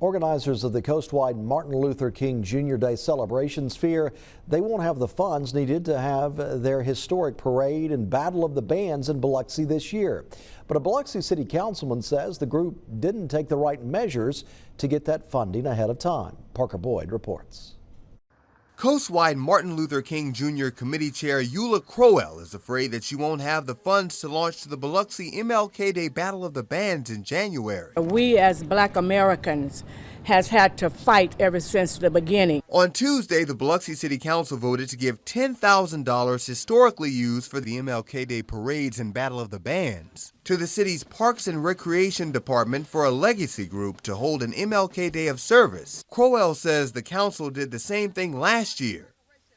Organizers of the Coastwide Martin Luther King Jr. Day celebrations fear they won't have the funds needed to have their historic parade and Battle of the Bands in Biloxi this year. But a Biloxi City Councilman says the group didn't take the right measures to get that funding ahead of time. Parker Boyd reports. Coastwide Martin Luther King Jr. Committee Chair Eula Crowell is afraid that she won't have the funds to launch the Biloxi MLK Day Battle of the Bands in January. We as Black Americans has had to fight ever since the beginning. On Tuesday, the Biloxi City Council voted to give $10,000 historically used for the MLK Day parades and Battle of the Bands to the city's Parks and Recreation Department for a legacy group to hold an MLK Day of service. Crowell says the council did the same thing last year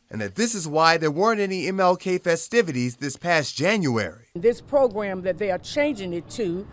and that this is why there weren't any MLK festivities this past January. This program that they are changing it to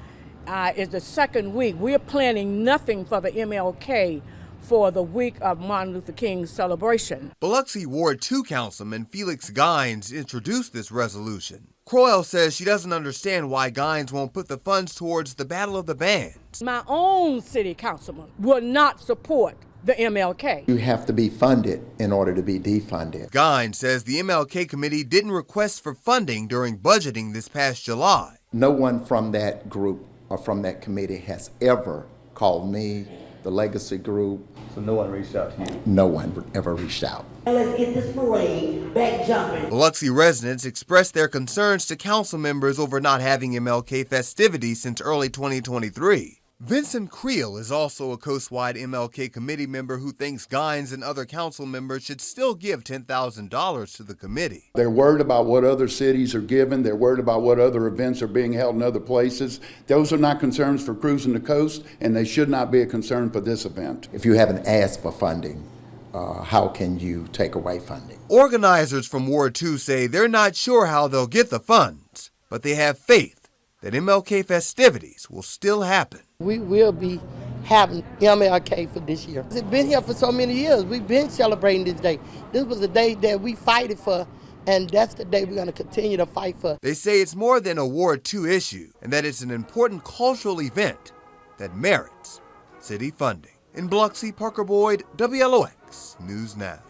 is the second week. We're planning nothing for the MLK for the week of Martin Luther King's celebration. Biloxi Ward 2 Councilman Felix Gines introduced this resolution. Crowell says she doesn't understand why Gines won't put the funds towards the Battle of the Bands. My own city councilman will not support the MLK. You have to be funded in order to be defunded. Gines says the MLK Committee didn't request for funding during budgeting this past July. No one from that group or from that committee has ever called me, the legacy group. So no one reached out to you? No one ever reached out. Let's get this parade back jumping. Biloxi residents expressed their concerns to council members over not having MLK festivities since early 2023. Vincent Creel is also a Coastwide MLK committee member who thinks Gines and other council members should still give $10,000 to the committee. They're worried about what other cities are giving. They're worried about what other events are being held in other places. Those are not concerns for Cruising the Coast, and they should not be a concern for this event. If you haven't asked for funding, how can you take away funding? Organizers from Ward 2 say they're not sure how they'll get the funds, but they have faith that MLK festivities will still happen. We will be having MLK for this year. It's been here for so many years. We've been celebrating this day. This was the day that we fighted for, and that's the day we're going to continue to fight for. They say it's more than a Ward 2 issue, and that it's an important cultural event that merits city funding. In Biloxi, Parker Boyd, WLOX News Now.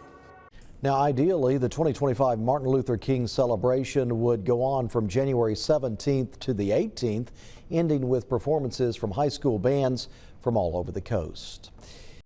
Now, ideally, the 2025 Martin Luther King celebration would go on from January 17th to the 18th, ending with performances from high school bands from all over the coast.